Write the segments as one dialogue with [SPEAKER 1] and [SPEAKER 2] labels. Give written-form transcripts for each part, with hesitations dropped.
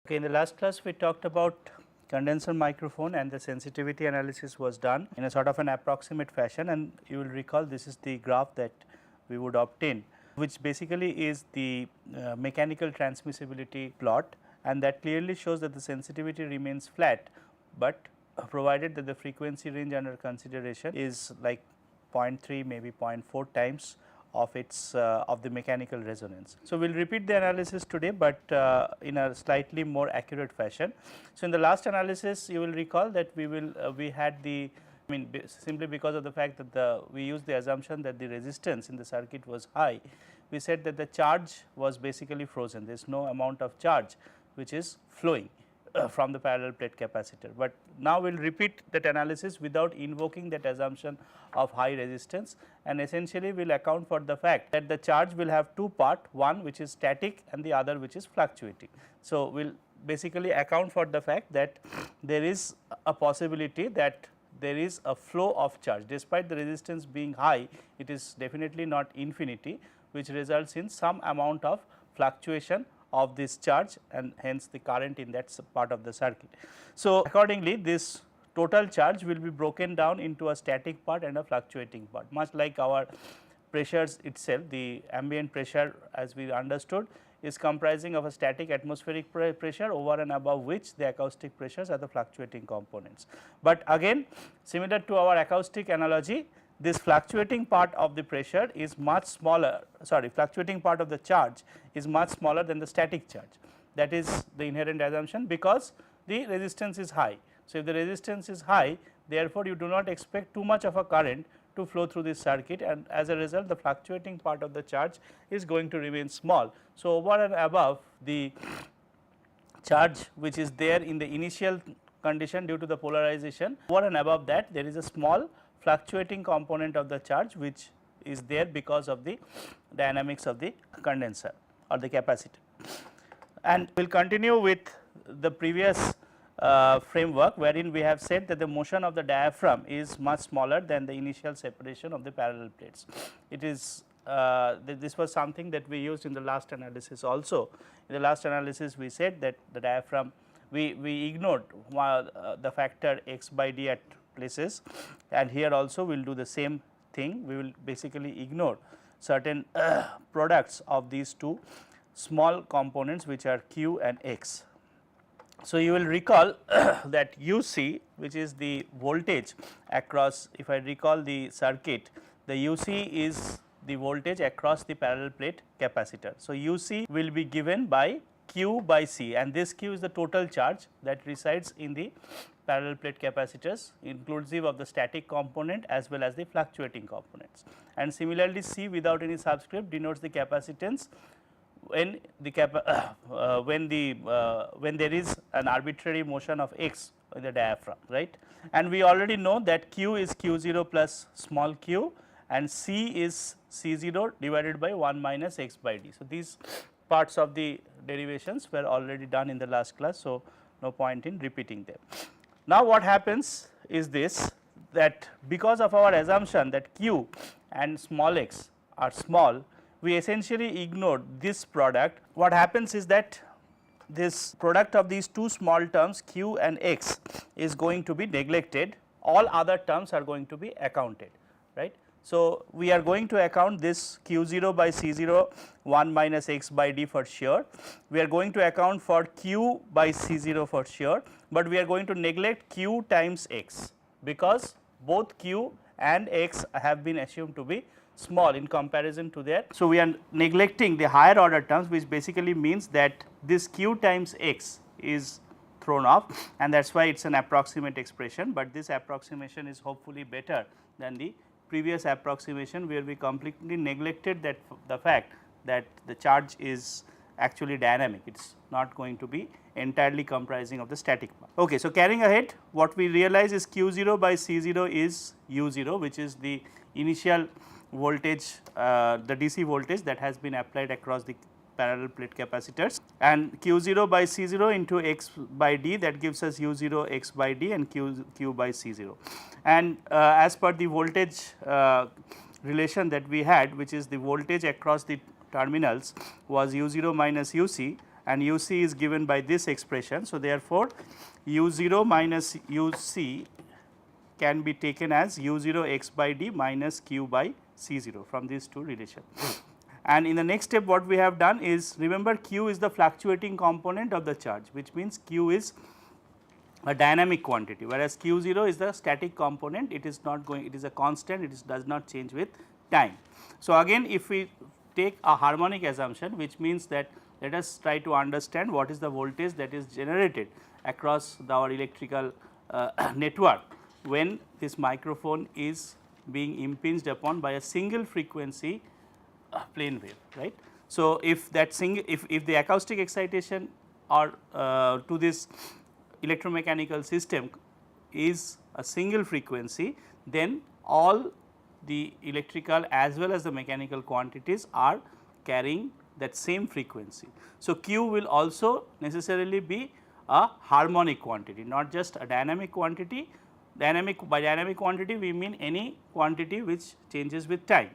[SPEAKER 1] Okay, in the last class we talked about condenser microphone and the sensitivity analysis was done in a sort of an approximate fashion, and you will recall this is the graph that we would obtain, which basically is the mechanical transmissibility plot, and that clearly shows that the sensitivity remains flat, but provided that the frequency range under consideration is like 0.3 maybe 0.4 times of its of the mechanical resonance. So, we will repeat the analysis today, but in a slightly more accurate fashion. So, in the last analysis you will recall that we had the simply because of the fact that we used the assumption that the resistance in the circuit was high, we said that the charge was basically frozen, there is no amount of charge which is flowing from the parallel plate capacitor. But now we will repeat that analysis without invoking that assumption of high resistance, and essentially we will account for the fact that the charge will have two parts, one which is static and the other which is fluctuating. So, we will basically account for the fact that there is a possibility that there is a flow of charge despite the resistance being high, it is definitely not infinity, which results in some amount of fluctuation of this charge and hence the current in that part of the circuit. So, accordingly this total charge will be broken down into a static part and a fluctuating part, much like our pressures itself. The ambient pressure, as we understood, is comprising of a static atmospheric pressure over and above which the acoustic pressures are the fluctuating components. But again, similar to our acoustic analogy, this fluctuating part of the pressure is much smaller, fluctuating part of the charge is much smaller than the static charge. That is the inherent assumption, because the resistance is high. So, if the resistance is high, therefore, you do not expect too much of a current to flow through this circuit, and as a result the fluctuating part of the charge is going to remain small. So, over and above the charge which is there in the initial condition due to the polarization, over and above that there is a small fluctuating component of the charge which is there because of the dynamics of the condenser or the capacitor. And we will continue with the previous framework, wherein we have said that the motion of the diaphragm is much smaller than the initial separation of the parallel plates. It is this was something that we used in the last analysis also. In the last analysis we said that the diaphragm we ignored the factor x by d at places, and here also we will do the same thing. We will basically ignore certain products of these two small components which are q and x. So, you will recall that UC, which is the voltage across, if I recall the circuit, the UC is the voltage across the parallel plate capacitor. So, UC will be given by Q by C, and this Q is the total charge that resides in the parallel plate capacitors, inclusive of the static component as well as the fluctuating components. And similarly, C without any subscript denotes the capacitance when there is an arbitrary motion of x in the diaphragm, right. And we already know that Q is Q0 plus small q and C is C0 divided by 1 minus x by d. So, these parts of the derivations were already done in the last class. So, no point in repeating them. Now, what happens is this, that because of our assumption that q and small x are small, we essentially ignored this product. What happens is that this product of these two small terms q and x is going to be neglected, all other terms are going to be accounted, right. So, we are going to account this q0 by c0 1 minus x by d for sure, we are going to account for q by c0 for sure, but we are going to neglect q times x, because both q and x have been assumed to be small in comparison to that. So, we are neglecting the higher order terms, which basically means that this q times x is thrown off, and that is why it is an approximate expression, but this approximation is hopefully better than the previous approximation where we completely neglected that the fact that the charge is actually dynamic, it is not going to be entirely comprising of the static part. Okay, so, carrying ahead, what we realize is q0 by c0 is u0, which is the initial voltage, the DC voltage that has been applied across the parallel plate capacitors, and q0 by c0 into x by d, that gives us u0 x by d and q by c0. And as per the voltage relation that we had, which is the voltage across the terminals was u0 minus uc, and uc is given by this expression. So, therefore, u0 minus uc can be taken as u0 x by d minus q by c0 from these two relations. And in the next step what we have done is, remember, q is the fluctuating component of the charge, which means q is a dynamic quantity, whereas q0 is the static component, it is not going, it is a constant, it is does not change with time. So, again if we take a harmonic assumption, which means that let us try to understand what is the voltage that is generated across our electrical network when this microphone is being impinged upon by a single frequency plane wave, right. So, if that if the acoustic excitation or to this electromechanical system is a single frequency, then all the electrical as well as the mechanical quantities are carrying that same frequency. So, q will also necessarily be a harmonic quantity, not just a dynamic quantity. By dynamic quantity we mean any quantity which changes with time,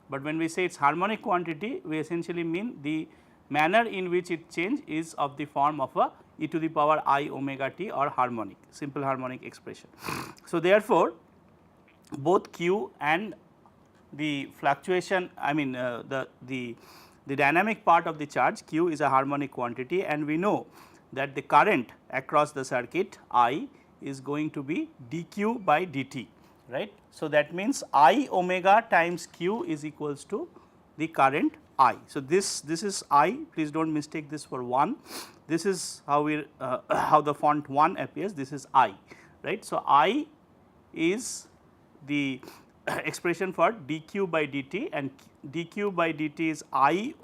[SPEAKER 1] but when we say it is harmonic quantity, we essentially mean the manner in which it change is of the form of a e to the power I omega t or harmonic, simple harmonic expression. So, therefore, both q and the fluctuation, I mean the dynamic part of the charge q is a harmonic quantity, and we know that the current across the circuit I is going to be dq by dt, right. So, that means I omega times q is equals to the current I. So, this is I, please do not mistake this for 1, this is how we how the font 1 appears, this is I, right. So, I is the expression for dq by dt, and dq by dt is I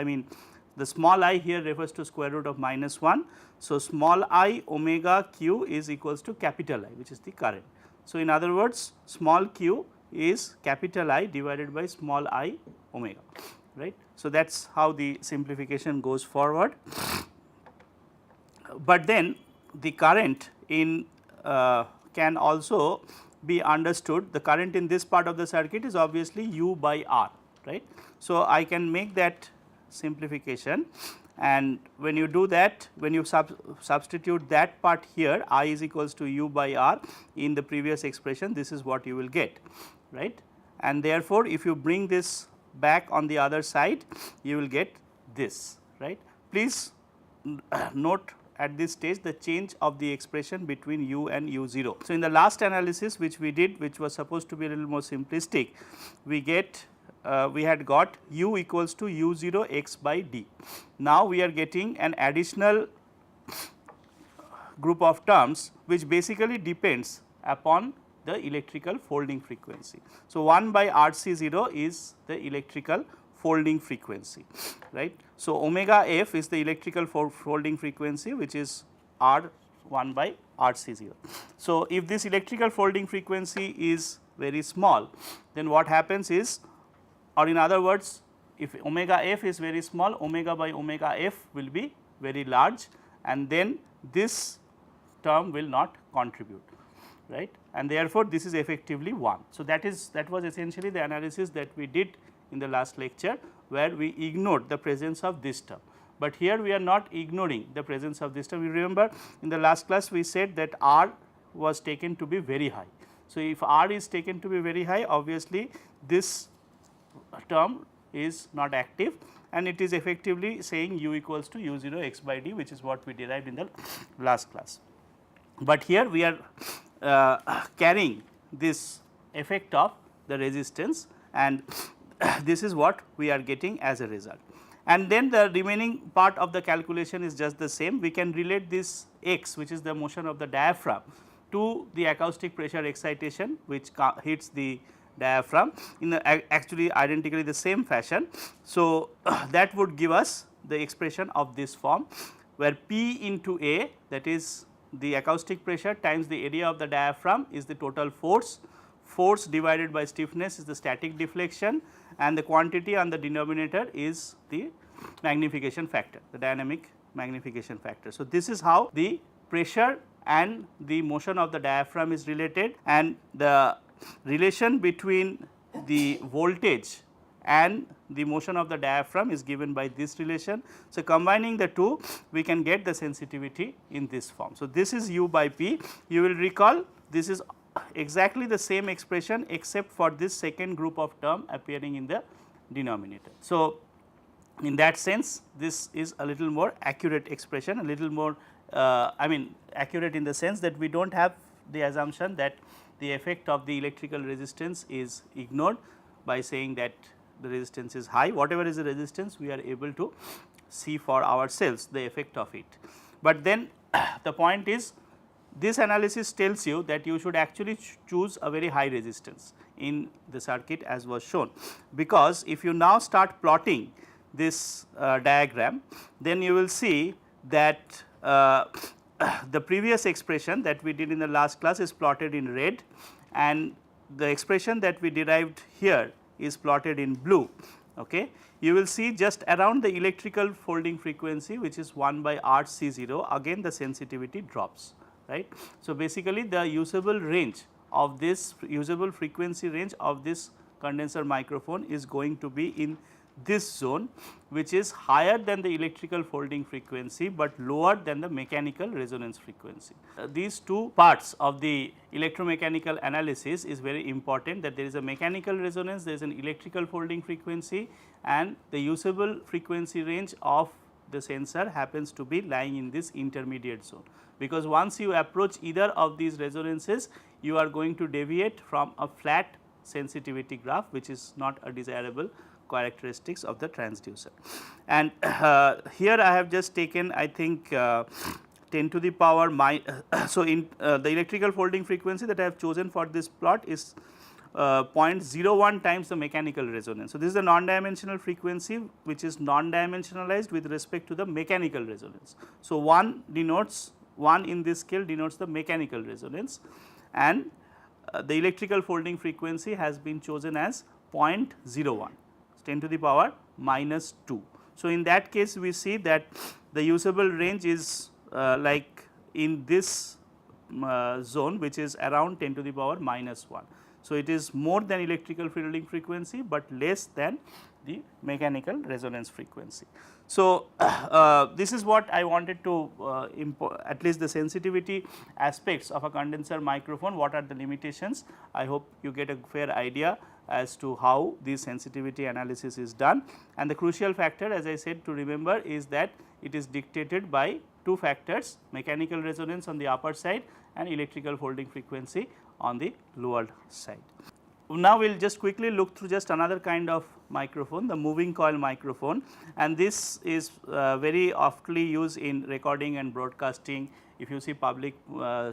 [SPEAKER 1] mean the small I here refers to square root of minus 1. So, small I omega q is equals to capital I, which is the current. So, in other words, small q is capital I divided by small I omega, right. So, that is how the simplification goes forward. But then the current in can also be understood, the current in this part of the circuit is obviously u by r, right. So, I can make that simplification, and when you do that, when you substitute that part here, I is equals to u by r in the previous expression, this is what you will get, right. And therefore, if you bring this back on the other side, you will get this, right. Please note at this stage the change of the expression between u and u0. So, in the last analysis which we did, which was supposed to be a little more simplistic, we get we had got u equals to u0 x by d. Now, we are getting an additional group of terms which basically depends upon the electrical folding frequency. So, 1 by RC0 is the electrical folding frequency, right. So, omega f is the electrical folding frequency, which is R 1 by RC0. So, if this electrical folding frequency is very small, then what happens is, or in other words, if omega f is very small, omega by omega f will be very large, and then this term will not contribute, right, and therefore, this is effectively 1. So, that was essentially the analysis that we did in the last lecture, where we ignored the presence of this term. But here we are not ignoring the presence of this term. You remember in the last class we said that R was taken to be very high. So, if R is taken to be very high, obviously this term is not active, and it is effectively saying u equals to u0 x by d, which is what we derived in the last class. But here we are carrying this effect of the resistance, and this is what we are getting as a result. And then the remaining part of the calculation is just the same. We can relate this x, which is the motion of the diaphragm, to the acoustic pressure excitation which hits the diaphragm in actually identically the same fashion. So, that would give us the expression of this form, where P into A, that is the acoustic pressure times the area of the diaphragm, is the total force, force divided by stiffness is the static deflection, and the quantity on the denominator is the magnification factor, the dynamic magnification factor. So, this is how the pressure and the motion of the diaphragm is related, and the relation between the voltage and the motion of the diaphragm is given by this relation. So, combining the two we can get the sensitivity in this form. So, this is U by P. You will recall this is exactly the same expression except for this second group of term appearing in the denominator. So, in that sense this is a little more accurate expression, a little more I mean accurate in the sense that we do not have the assumption that the effect of the electrical resistance is ignored by saying that the resistance is high. Whatever is the resistance we are able to see for ourselves the effect of it. But then the point is this analysis tells you that you should actually choose a very high resistance in the circuit as was shown, because if you now start plotting this diagram, then you will see that the previous expression that we did in the last class is plotted in red, and the expression that we derived here is plotted in blue. Okay. You will see just around the electrical folding frequency, which is 1 by R C 0, again the sensitivity drops, right. So, basically the usable range of this usable frequency range of this condenser microphone is going to be in this zone, which is higher than the electrical folding frequency, but lower than the mechanical resonance frequency. These two parts of the electromechanical analysis is very important, that there is a mechanical resonance, there is an electrical folding frequency, and the usable frequency range of the sensor happens to be lying in this intermediate zone, because once you approach either of these resonances you are going to deviate from a flat sensitivity graph, which is not a desirable characteristics of the transducer. And here I have just taken I think 10 to the power so in the electrical folding frequency that I have chosen for this plot is 0.01 times the mechanical resonance. So, this is the non-dimensional frequency which is non-dimensionalized with respect to the mechanical resonance. So, 1 denotes 1 in this scale denotes the mechanical resonance, and the electrical folding frequency has been chosen as 0.01. 10 to the power minus 2. So, in that case we see that the usable range is like in this zone, which is around 10 to the power minus 1. So, it is more than electrical folding frequency, but less than the mechanical resonance frequency. So, this is what I wanted to at least the sensitivity aspects of a condenser microphone, what are the limitations. I hope you get a fair idea as to how this sensitivity analysis is done, and the crucial factor as I said to remember is that it is dictated by two factors, mechanical resonance on the upper side and electrical folding frequency on the lower side. Now, we will just quickly look through just another kind of microphone, the moving coil microphone, and this is very often used in recording and broadcasting. If you see public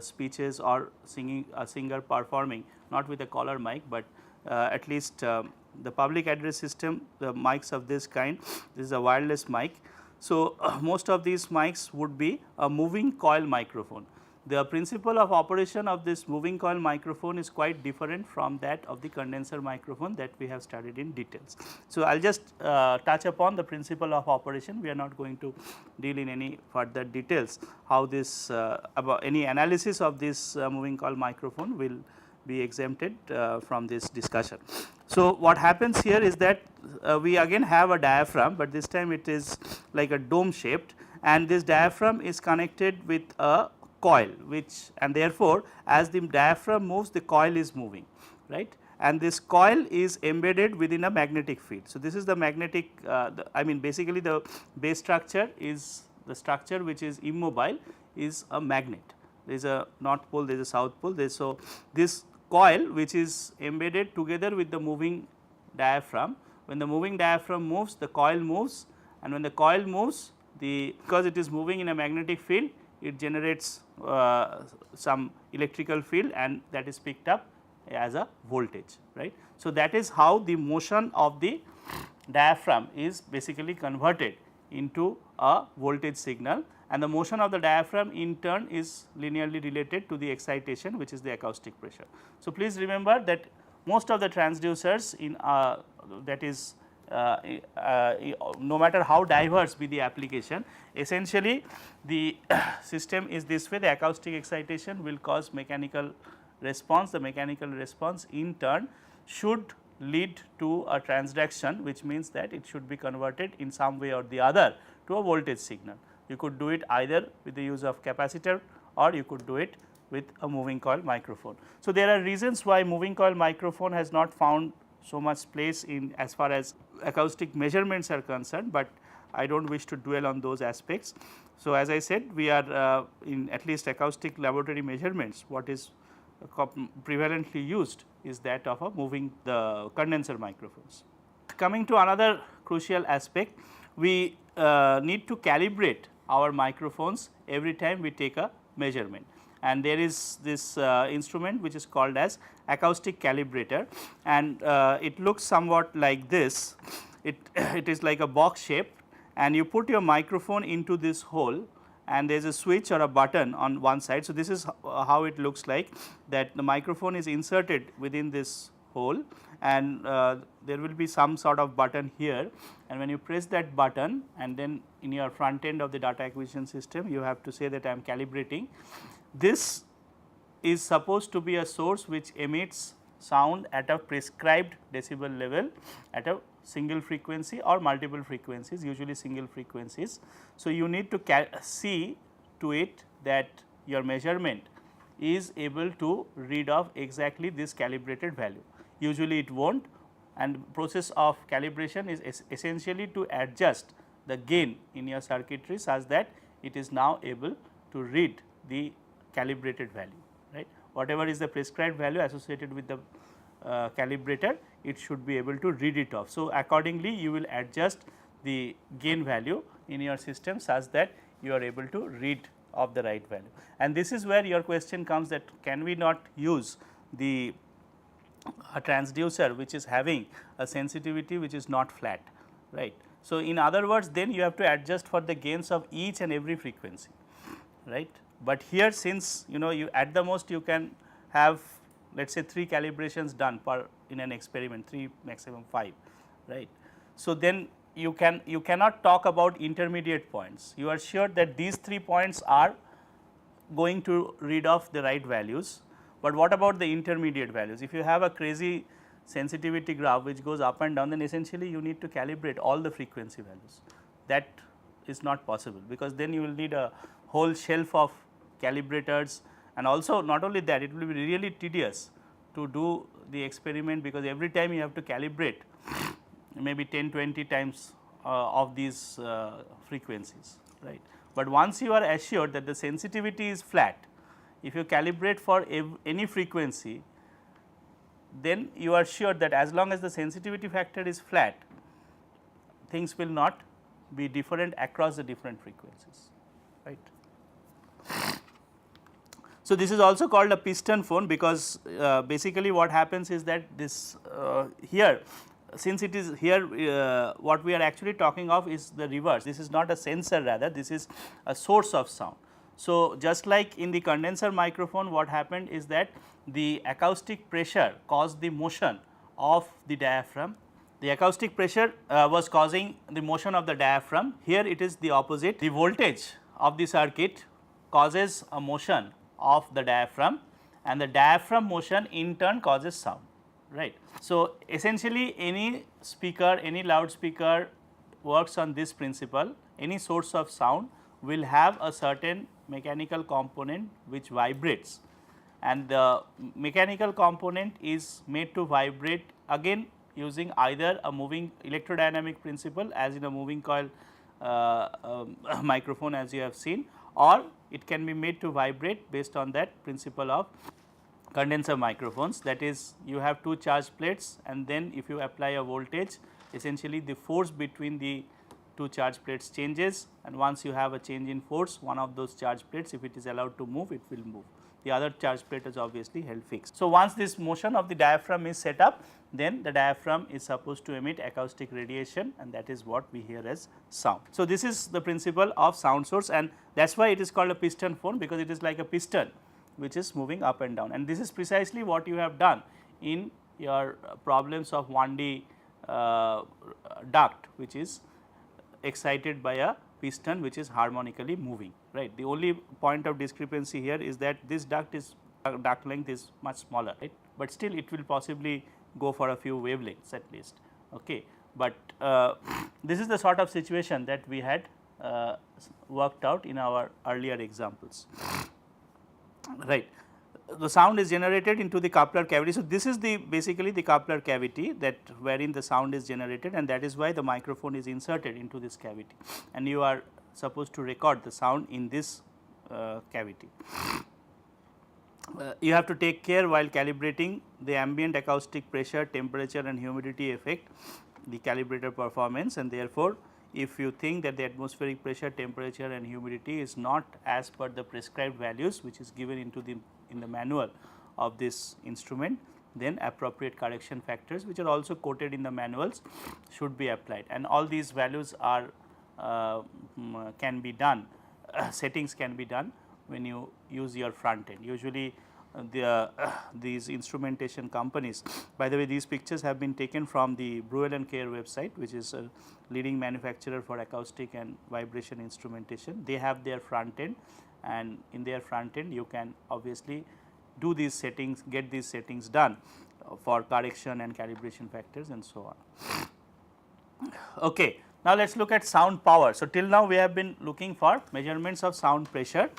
[SPEAKER 1] speeches or singing a singer performing, not with a collar mic, but at least the public address system, the mics of this kind, this is a wireless mic. So, most of these mics would be a moving coil microphone. The principle of operation of this moving coil microphone is quite different from that of the condenser microphone that we have studied in details. So, I will just touch upon the principle of operation. We are not going to deal in any further details how this about any analysis of this moving coil microphone will be exempted from this discussion. So, what happens here is that we again have a diaphragm, but this time it is like a dome shaped, and this diaphragm is connected with a coil, which and therefore, as the diaphragm moves, the coil is moving, right, and this coil is embedded within a magnetic field. So, this is the magnetic I mean basically the base structure is the structure which is immobile is a magnet. There is a north pole, there is a south pole. So, this coil which is embedded together with the moving diaphragm, when the moving diaphragm moves, the coil moves, and when the coil moves, because it is moving in a magnetic field, it generates some electrical field, and that is picked up as a voltage, right. So, that is how the motion of the diaphragm is basically converted into a voltage signal, and the motion of the diaphragm in turn is linearly related to the excitation, which is the acoustic pressure. So, please remember that most of the transducers in that is no matter how diverse be the application, essentially the system is this way: the acoustic excitation will cause mechanical response, the mechanical response in turn should lead to a transduction, which means that it should be converted in some way or the other to a voltage signal. You could do it either with the use of capacitor or you could do it with a moving coil microphone. So, there are reasons why moving coil microphone has not found so much place in as far as acoustic measurements are concerned, but I do not wish to dwell on those aspects. So, as I said, we are in at least acoustic laboratory measurements, what is prevalently used is that of a moving the condenser microphones. Coming to another crucial aspect, we need to calibrate our microphones every time we take a measurement, and there is this instrument which is called as acoustic calibrator, and it looks somewhat like this. It is like a box shape, and you put your microphone into this hole and there is a switch or a button on one side. So, this is how it looks like, that the microphone is inserted within this hole, and there will be some sort of button here, and when you press that button and then in your front end of the data acquisition system you have to say that I am calibrating. This is supposed to be a source which emits sound at a prescribed decibel level at a single frequency or multiple frequencies, usually single frequencies. So, you need to see to it that your measurement is able to read off exactly this calibrated value. Usually it will not, and process of calibration is essentially to adjust the gain in your circuitry such that it is now able to read the calibrated value, right. Whatever is the prescribed value associated with the calibrator, it should be able to read it off. So, accordingly you will adjust the gain value in your system such that you are able to read of the right value, and this is where your question comes, that can we not use the transducer which is having a sensitivity which is not flat, right. So, in other words, then you have to adjust for the gains of each and every frequency, right. But here, since you at the most you can have, let us say, 3 calibrations done per in an experiment, 3 maximum 5, right. So, then you cannot talk about intermediate points. You are sure that these 3 points are going to read off the right values, but what about the intermediate values? If you have a crazy sensitivity graph which goes up and down, then essentially you need to calibrate all the frequency values. That is not possible, because then you will need a whole shelf of calibrators, and also not only that, it will be really tedious to do the experiment, because every time you have to calibrate maybe 10-20 times of these frequencies, right. But once you are assured that the sensitivity is flat, if you calibrate for any frequency, then you are sure that as long as the sensitivity factor is flat, things will not be different across the different frequencies, right. So, this is also called a piston phone, because basically what happens is that this here, since it is here, what we are actually talking of is the reverse. This is not a sensor, rather this is a source of sound. So, just like in the condenser microphone, what happened is that the acoustic pressure caused the motion of the diaphragm. The acoustic pressure was causing the motion of the diaphragm. Here it is the opposite. The voltage of the circuit causes a motion of the diaphragm, and the diaphragm motion in turn causes sound, right. So, essentially any speaker, any loudspeaker works on this principle. Any source of sound will have a certain mechanical component which vibrates, and the mechanical component is made to vibrate again using either a moving electrodynamic principle, as in a moving coil microphone as you have seen, or it can be made to vibrate based on that principle of condenser microphones. That is, you have 2 charge plates, and then if you apply a voltage, essentially the force between the 2 charge plates changes, and once you have a change in force, one of those charge plates, if it is allowed to move, it will move. The other charge plate is obviously held fixed. So, once this motion of the diaphragm is set up, then the diaphragm is supposed to emit acoustic radiation, and that is what we hear as sound. So, this is the principle of sound source, and that is why it is called a piston phone, because it is like a piston which is moving up and down, and this is precisely what you have done in your problems of 1D duct, which is excited by a piston which is harmonically moving, right. The only point of discrepancy here is that this duct length is much smaller, right, but still it will possibly go for a few wavelengths at least. Okay. But this is the sort of situation that we had worked out in our earlier examples, right. The sound is generated into the coupler cavity. So, this is the basically the coupler cavity that wherein the sound is generated, and that is why the microphone is inserted into this cavity, and you are supposed to record the sound in this cavity. You have to take care while calibrating the ambient acoustic pressure, temperature and humidity affect the calibrator performance, and therefore, if you think that the atmospheric pressure, temperature and humidity is not as per the prescribed values which is given into the in the manual of this instrument, then appropriate correction factors which are also quoted in the manuals should be applied, and all these values are can be done settings can be done when you use your front end. Usually these instrumentation companies, by the way, these pictures have been taken from the Bruel and Care website, which is a leading manufacturer for acoustic and vibration instrumentation. They have their front end, and in their front end you can obviously do these settings, get these settings done for correction and calibration factors and so on. Okay. Now, let us look at sound power. So, till now we have been looking for measurements of sound pressure.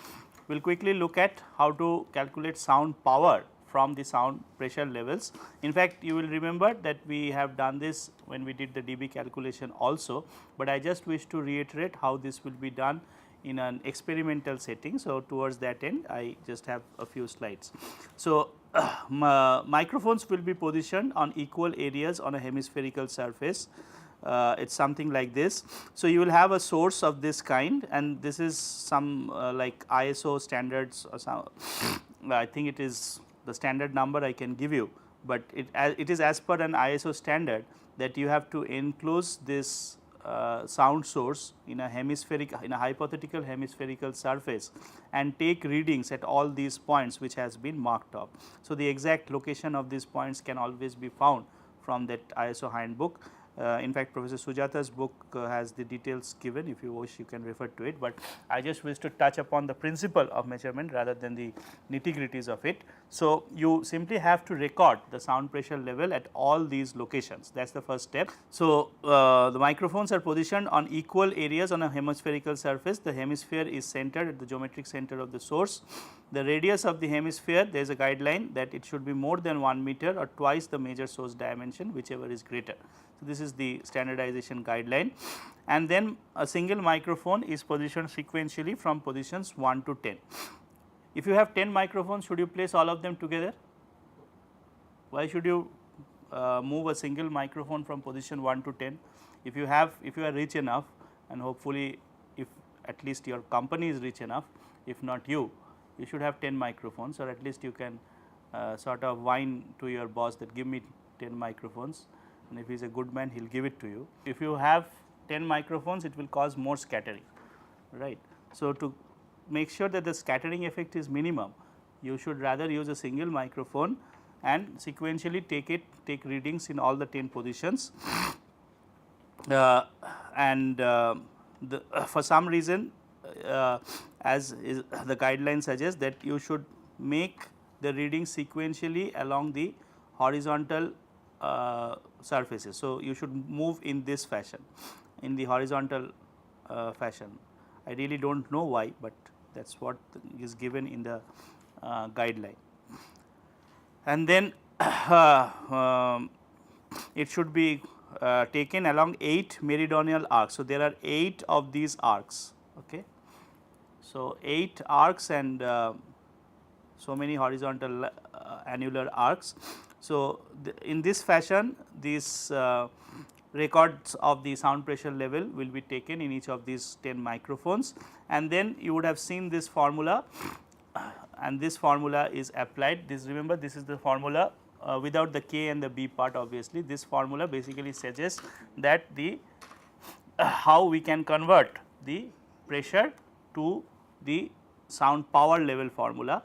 [SPEAKER 1] We will quickly look at how to calculate sound power from the sound pressure levels. In fact, you will remember that we have done this when we did the dB calculation also, but I just wish to reiterate how this will be done in an experimental setting. So, towards that end I just have a few slides. So, microphones will be positioned on equal areas on a hemispherical surface. It is something like this. So, you will have a source of this kind, and this is some like ISO standards or some, I think it is the standard number I can give you, but it is as per an ISO standard that you have to enclose this sound source in a hypothetical hemispherical surface and take readings at all these points which has been marked off. So, the exact location of these points can always be found from that ISO handbook. In fact, Professor Sujata's book has the details given. If you wish, you can refer to it, but I just wish to touch upon the principle of measurement rather than the nitty-gritties of it. So, you simply have to record the sound pressure level at all these locations, that is the first step. So, the microphones are positioned on equal areas on a hemispherical surface. The hemisphere is centered at the geometric center of the source. The radius of the hemisphere, there is a guideline that it should be more than 1 meter or twice the major source dimension, whichever is greater. So, this is the standardization guideline, and then a single microphone is positioned sequentially from positions 1 to 10. If you have 10 microphones, should you place all of them together? Why should you move a single microphone from position 1 to 10? If you are rich enough, and hopefully if at least your company is rich enough, if not you should have 10 microphones, or at least you can sort of whine to your boss that give me 10 microphones, and if he is a good man, he will give it to you. If you have 10 microphones, it will cause more scattering, right. So, to make sure that the scattering effect is minimum, you should rather use a single microphone and sequentially take readings in all the 10 positions, for some reason as is the guideline suggests that you should make the reading sequentially along the horizontal surfaces. So, you should move in this fashion, in the horizontal fashion. I really do not know why, but that is what is given in the guideline. And then it should be taken along 8 meridional arcs. So, there are 8 of these arcs. Okay. So, 8 arcs and so many horizontal annular arcs. So, in this fashion these records of the sound pressure level will be taken in each of these 10 microphones, and then you would have seen this formula, and this formula is applied. This, remember, this is the formula without the K and the B part. Obviously, this formula basically suggests that the how we can convert the pressure to the sound power level formula.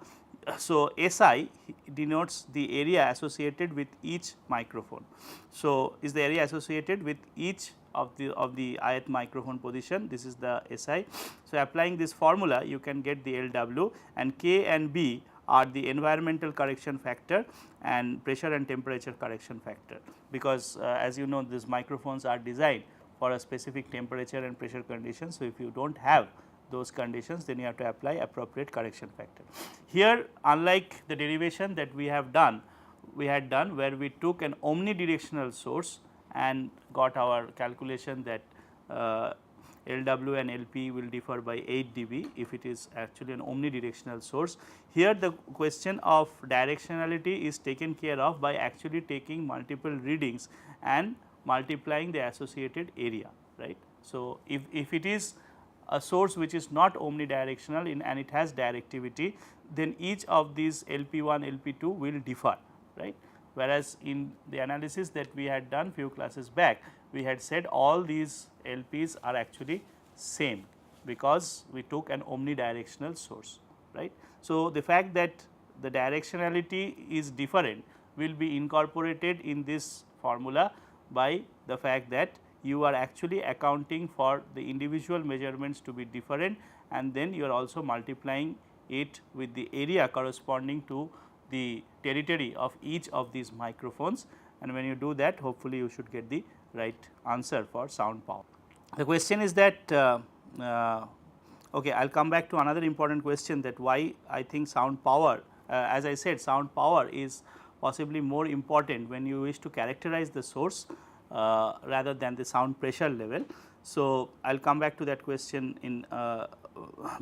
[SPEAKER 1] So, SI denotes the area associated with each microphone. So, is the area associated with each of the ith microphone position, this is the SI. So, applying this formula you can get the LW, and K and B are the environmental correction factor and pressure and temperature correction factor, because as you know, these microphones are designed for a specific temperature and pressure condition. So, if you do not have those conditions, then you have to apply appropriate correction factor. Here, unlike the derivation that we had done where we took an omnidirectional source and got our calculation that LW and LP will differ by 8 dB if it is actually an omnidirectional source. Here the question of directionality is taken care of by actually taking multiple readings and multiplying the associated area, right. So, if it is a source which is not omnidirectional and it has directivity, then each of these LP1, LP2 will differ, right. Whereas, in the analysis that we had done few classes back, we had said all these LPs are actually same, because we took an omnidirectional source, right. So, the fact that the directionality is different will be incorporated in this formula by the fact that you are actually accounting for the individual measurements to be different, and then you are also multiplying it with the area corresponding to the territory of each of these microphones, and when you do that, hopefully you should get the right answer for sound power. The question is that okay, I will come back to another important question, that why I think sound power, as I said, sound power is possibly more important when you wish to characterize the source rather than the sound pressure level. So, I will come back to that question in a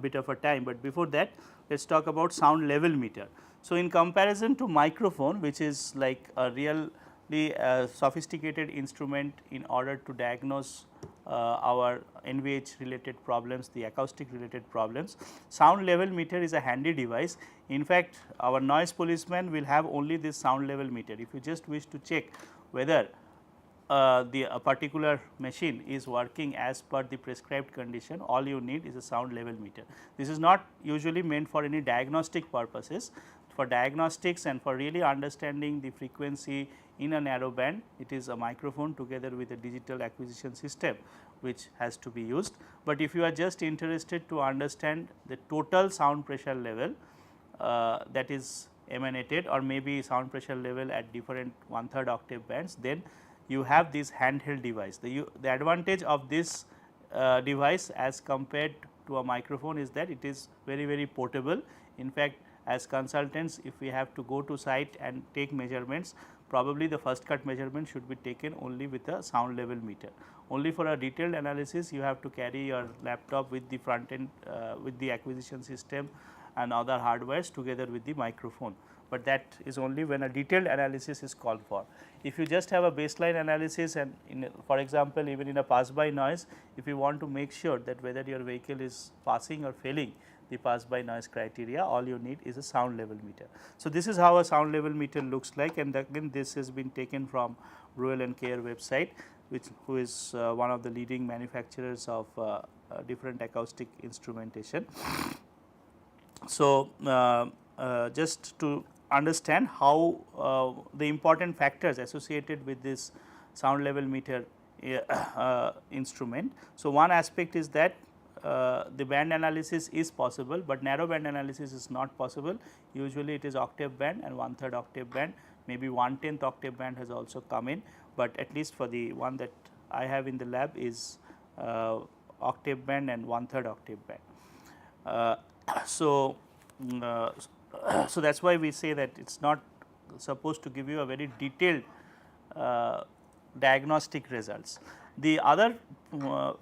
[SPEAKER 1] bit of a time, but before that let us talk about sound level meter. So, in comparison to microphone, which is like a really sophisticated instrument in order to diagnose our NVH related problems, the acoustic related problems, sound level meter is a handy device. In fact, our noise policeman will have only this sound level meter. If you just wish to check whether a particular machine is working as per the prescribed condition, all you need is a sound level meter. This is not usually meant for any diagnostic purposes. For diagnostics and for really understanding the frequency in a narrow band, it is a microphone together with a digital acquisition system which has to be used. But if you are just interested to understand the total sound pressure level that is emanated, or maybe sound pressure level at different 1/3 octave bands, then you have this handheld device. The advantage of this device as compared to a microphone is that it is very portable. In fact, as consultants, if we have to go to site and take measurements, probably the first cut measurement should be taken only with a sound level meter. Only for a detailed analysis you have to carry your laptop with the front end with the acquisition system and other hardwares together with the microphone, but that is only when a detailed analysis is called for. If you just have a baseline analysis and for example, even in a pass by noise, if you want to make sure that whether your vehicle is passing or failing the pass by noise criteria, all you need is a sound level meter. So, this is how a sound level meter looks like, and again this has been taken from Bruel and Care website, who is one of the leading manufacturers of different acoustic instrumentation. So, just to understand how the important factors associated with this sound level meter instrument. So, one aspect is that the band analysis is possible, but narrow band analysis is not possible. Usually it is octave band and 1/3 octave band, maybe 1/10 octave band has also come in, but at least for the one that I have in the lab is octave band and 1/3 octave band. So, that is why we say that it is not supposed to give you a very detailed diagnostic results. The other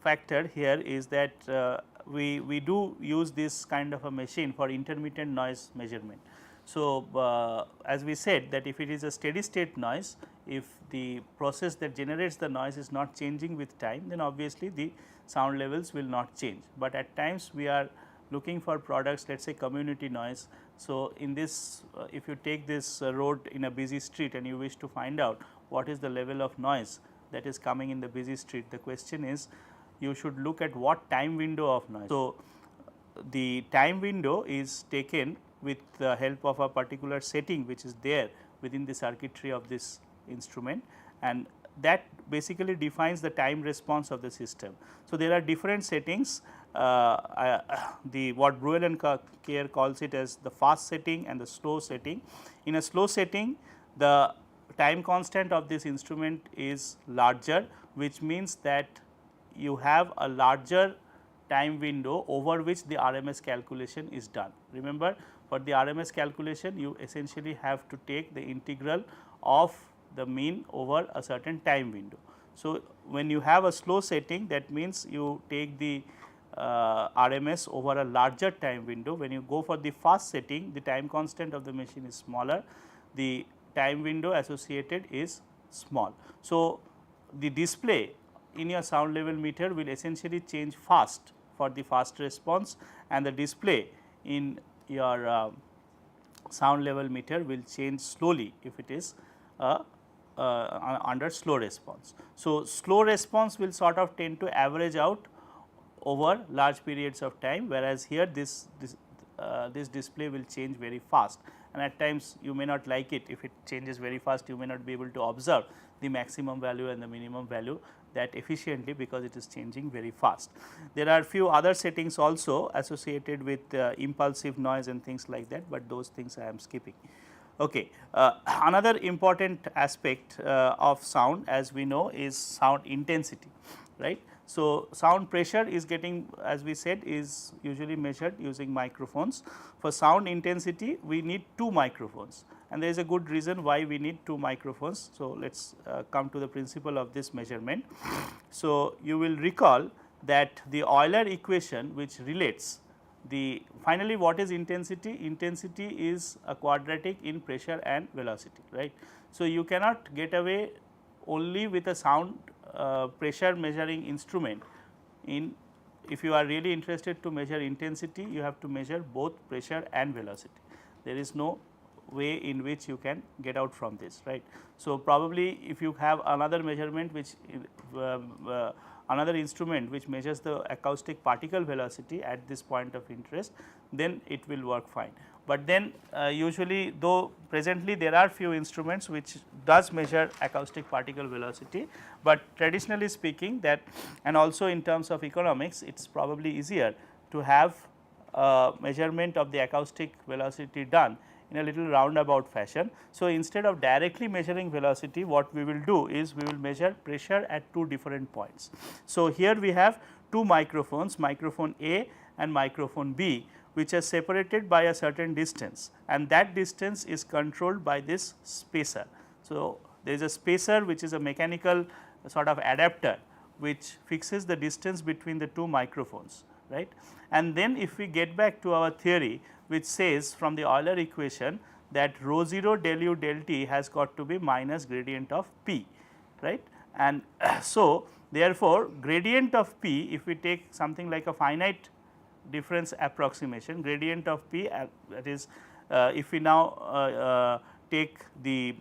[SPEAKER 1] factor here is that we do use this kind of a machine for intermittent noise measurement. So, as we said that if it is a steady state noise, if the process that generates the noise is not changing with time, then obviously the sound levels will not change, but at times we are looking for products, let us say community noise. So, in this if you take this road in a busy street and you wish to find out what is the level of noise that is coming in the busy street, the question is you should look at what time window of noise. So, the time window is taken with the help of a particular setting which is there within the circuitry of this instrument, and that basically defines the time response of the system. So, there are different settings the what Bruel and Kerr calls it as the fast setting and the slow setting. In a slow setting, the time constant of this instrument is larger, which means that you have a larger time window over which the RMS calculation is done. Remember, for the RMS calculation you essentially have to take the integral of the mean over a certain time window. So, when you have a slow setting, that means you take the RMS over a larger time window. When you go for the fast setting, the time constant of the machine is smaller, the time window associated is small. So, the display in your sound level meter will essentially change fast for the fast response, and the display in your sound level meter will change slowly if it is under slow response. So, slow response will sort of tend to average out over large periods of time, whereas here this display will change very fast, and at times you may not like it. If it changes very fast, you may not be able to observe the maximum value and the minimum value that efficiently, because it is changing very fast. There are few other settings also associated with impulsive noise and things like that, but those things I am skipping. Okay. Another important aspect of sound, as we know, is sound intensity, right. So, sound pressure is getting, as we said, is usually measured using microphones. For sound intensity, we need 2 microphones, and there is a good reason why we need 2 microphones. So, let us come to the principle of this measurement. So, you will recall that the Euler equation, which relates the finally what is intensity? Intensity is a quadratic in pressure and velocity, right. So, you cannot get away only with a sound pressure measuring instrument. In if you are really interested to measure intensity, you have to measure both pressure and velocity. There is no way in which you can get out from this, right. So, probably if you have another measurement which another instrument which measures the acoustic particle velocity at this point of interest, then it will work fine. But then usually, though presently there are few instruments which does measure acoustic particle velocity, but traditionally speaking that, and also in terms of economics, it is probably easier to have measurement of the acoustic velocity done in a little roundabout fashion. So, instead of directly measuring velocity, what we will do is we will measure pressure at 2 different points. So, here we have 2 microphones, microphone A and microphone B, which are separated by a certain distance, and that distance is controlled by this spacer. So, there is a spacer which is a mechanical sort of adapter which fixes the distance between the 2 microphones, right. And then if we get back to our theory, which says from the Euler equation that rho 0 del u del t has got to be minus gradient of P, right. And so, therefore, gradient of P, if we take something like a finite difference approximation, gradient of P, that is if we now take the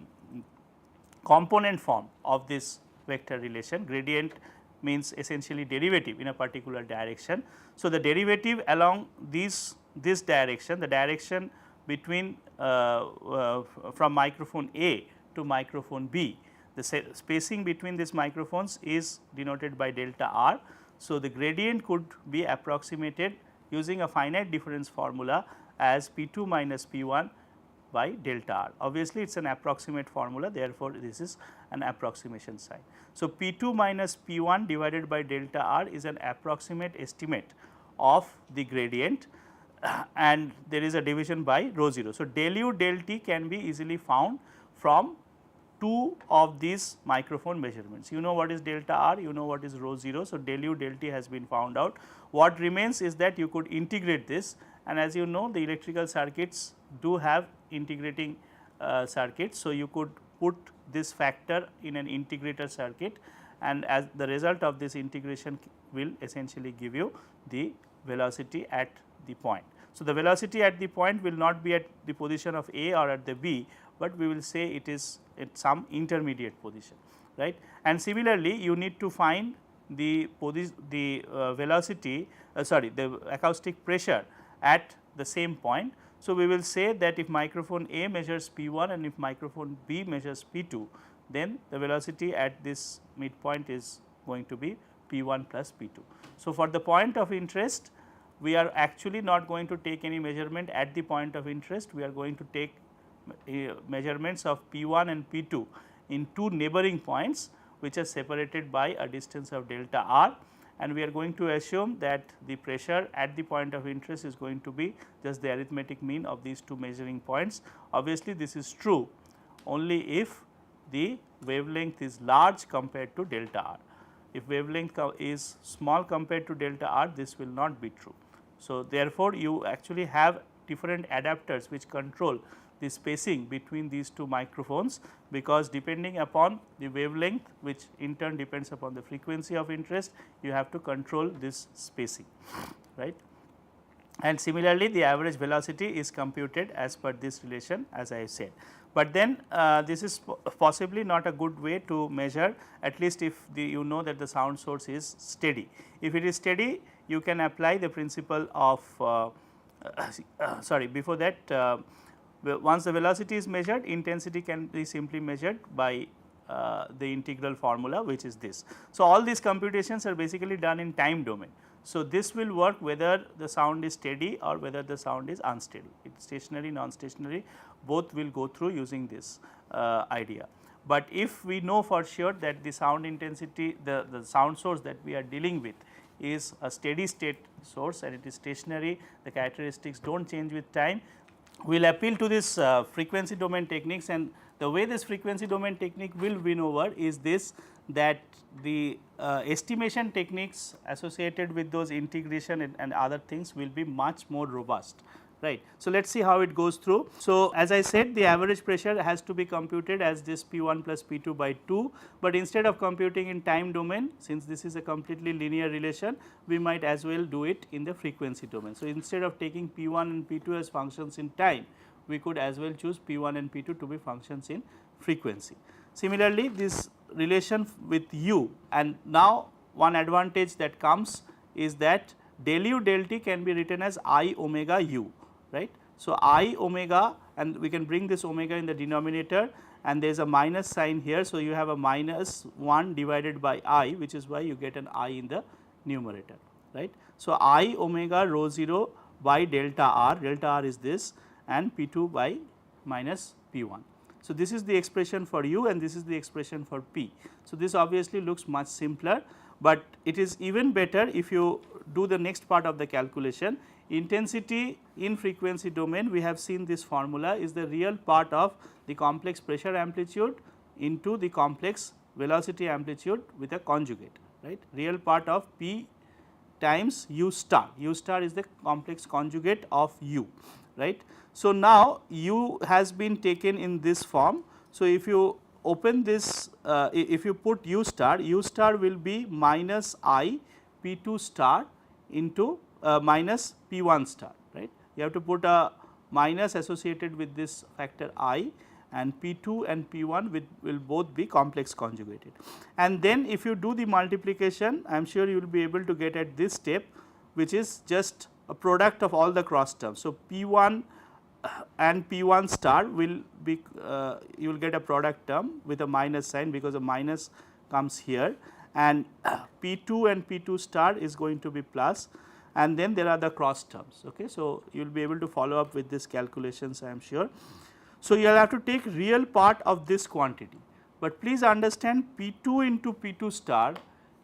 [SPEAKER 1] component form of this vector relation, gradient means essentially derivative in a particular direction. So, the derivative along this direction, the direction between from microphone A to microphone B, the spacing between these microphones is denoted by delta r. So, the gradient could be approximated using a finite difference formula as P2 minus P1 by delta r. Obviously, it is an approximate formula, therefore, this is an approximation sign. So, P2 minus P1 divided by delta r is an approximate estimate of the gradient, and there is a division by rho 0. So, del u del t can be easily found from 2 of these microphone measurements. You know what is delta r, you know what is rho 0. So, del u del t has been found out. What remains is that you could integrate this, and as you know, the electrical circuits do have integrating circuits. So, you could put this factor in an integrator circuit, and as the result of this integration will essentially give you the velocity at the point. So, the velocity at the point will not be at the position of A or at the B, but we will say it is at some intermediate position, right. And similarly, you need to find the velocity the acoustic pressure at the same point. So, we will say that if microphone A measures P1 and if microphone B measures P2, then the velocity at this midpoint is going to be P1 plus P2. So, for the point of interest, we are actually not going to take any measurement at the point of interest, we are going to take measurements of P1 and P2 in two neighboring points which are separated by a distance of delta r, and we are going to assume that the pressure at the point of interest is going to be just the arithmetic mean of these two measuring points. Obviously, this is true only if the wavelength is large compared to delta r. If wavelength is small compared to delta r, this will not be true. So, therefore, you actually have different adapters which control the spacing between these two microphones, because depending upon the wavelength, which in turn depends upon the frequency of interest, you have to control this spacing, right. And similarly, the average velocity is computed as per this relation, as I said. But then this is possibly not a good way to measure, at least if you know that the sound source is steady. If it is steady, you can apply the principle of sorry, before that, once the velocity is measured, intensity can be simply measured by the integral formula, which is this. So, all these computations are basically done in time domain. So, this will work whether the sound is steady or whether the sound is unsteady. It is stationary, non-stationary, both will go through using this idea. But if we know for sure that the sound intensity, the sound source that we are dealing with is a steady state source and it is stationary, the characteristics do not change with time, we will appeal to this frequency domain techniques, and the way this frequency domain technique will win over is this, that the estimation techniques associated with those integration and other things will be much more robust, right. So, let us see how it goes through. So, as I said, the average pressure has to be computed as this P1 plus P2 by 2, but instead of computing in time domain, since this is a completely linear relation, we might as well do it in the frequency domain. So, instead of taking P1 and P2 as functions in time, we could as well choose P1 and P2 to be functions in frequency. Similarly, this relation with u, and now one advantage that comes is that del u del t can be written as I omega u, right. So, I omega, and we can bring this omega in the denominator, and there is a minus sign here. So, you have a minus 1 divided by I, which is why you get an I in the numerator, right. So, I omega rho 0 by delta r is this, and P2 by minus P1. So, this is the expression for u and this is the expression for P. So, this obviously looks much simpler, but it is even better if you do the next part of the calculation. Intensity in frequency domain, we have seen this formula is the real part of the complex pressure amplitude into the complex velocity amplitude with a conjugate, right. Real part of P times u star is the complex conjugate of u, right. So, now u has been taken in this form. So, if you open this, if you put u star will be minus I P2 star into minus P1 star, right. You have to put a minus associated with this factor I, and P2 and P1 will both be complex conjugated. And then if you do the multiplication, I am sure you will be able to get at this step, which is just a product of all the cross terms. So, P1 and P1 star will be, you will get a product term with a minus sign, because a minus comes here, and P2 and P2 star is going to be plus, and then there are the cross terms. Okay. So, you will be able to follow up with this calculations, I am sure. So, you will have to take real part of this quantity, but please understand P2 into P2 star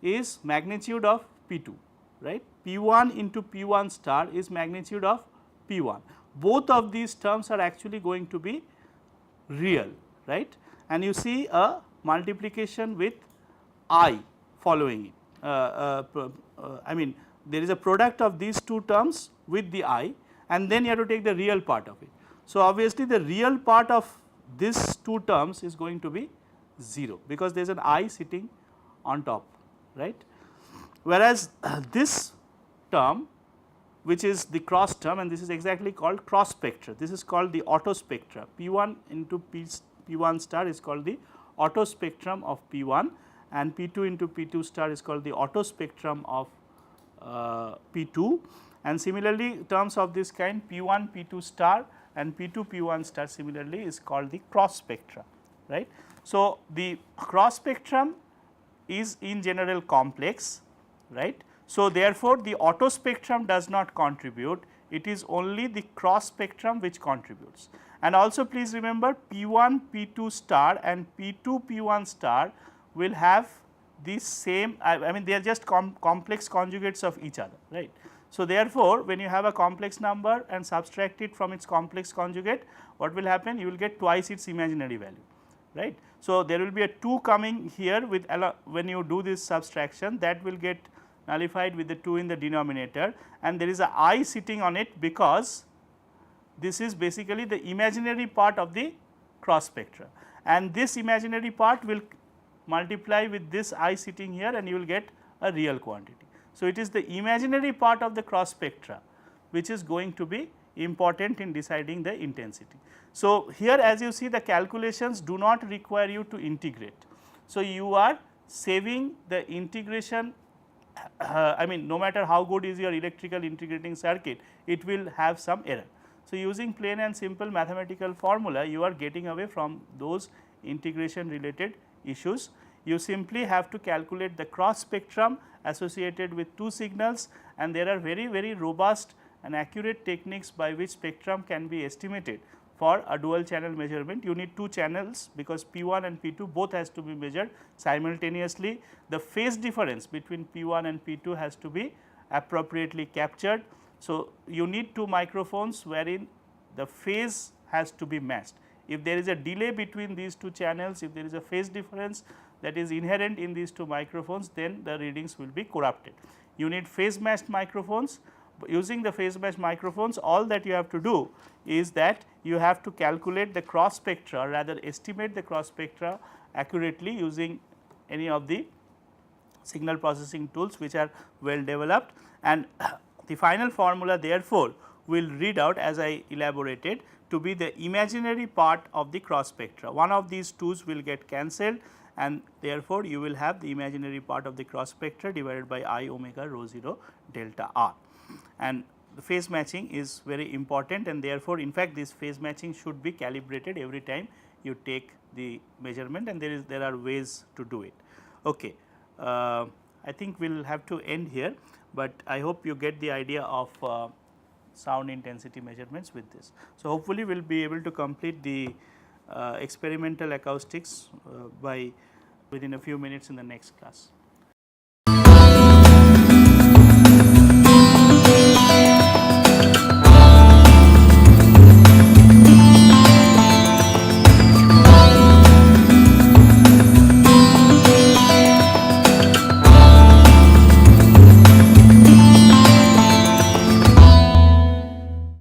[SPEAKER 1] is magnitude of P2, right. P1 into P1 star is magnitude of P1. Both of these terms are actually going to be real, right, and you see a multiplication with I following it. I mean, there is a product of these two terms with the I, and then you have to take the real part of it. So, obviously, the real part of this two terms is going to be 0, because there is an I sitting on top, right. Whereas, this term, which is the cross term, and this is exactly called cross spectra. This is called the auto spectra. P1 into P1 star is called the auto spectrum of P1, and P2 into P2 star is called the auto spectrum of P2. And similarly, terms of this kind, P1 P2 star and P2 P1 star similarly is called the cross spectra, right. So, the cross spectrum is in general complex, right. So, therefore, the auto spectrum does not contribute, it is only the cross spectrum which contributes. And also please remember P1 P2 star and P2 P1 star will have the same, I mean they are just complex conjugates of each other, right. So, therefore, when you have a complex number and subtract it from its complex conjugate, what will happen? You will get twice its imaginary value, right. So, there will be a 2 coming here with when you do this subtraction, that will get nullified with the 2 in the denominator, and there is a I sitting on it because this is basically the imaginary part of the cross spectra, and this imaginary part will multiply with this I sitting here and you will get a real quantity. So, it is the imaginary part of the cross spectra which is going to be important in deciding the intensity. So, here as you see the calculations do not require you to integrate. So, you are saving the integration, I mean no matter how good is your electrical integrating circuit, it will have some error. So, using plain and simple mathematical formula, you are getting away from those integration related issues. You simply have to calculate the cross spectrum associated with 2 signals, and there are very robust and accurate techniques by which spectrum can be estimated for a dual channel measurement. You need 2 channels because P1 and P2 both has to be measured simultaneously. The phase difference between P1 and P2 has to be appropriately captured. So, you need 2 microphones wherein the phase has to be matched. If there is a delay between these 2 channels, if there is a phase difference that is inherent in these 2 microphones, then the readings will be corrupted. You need phase matched microphones. Using the phase matched microphones, all that you have to do is that you have to calculate the cross spectra, rather estimate the cross spectra accurately using any of the signal processing tools which are well developed, and the final formula therefore will read out as I elaborated to be the imaginary part of the cross spectra. One of these 2's will get cancelled, and therefore, you will have the imaginary part of the cross spectra divided by I omega rho 0 delta r. And the phase matching is very important, and therefore, in fact, this phase matching should be calibrated every time you take the measurement, and there are ways to do it. Okay. I think we will have to end here, but I hope you get the idea of sound intensity measurements with this. So, hopefully, we will be able to complete the experimental acoustics within a few minutes in the next class.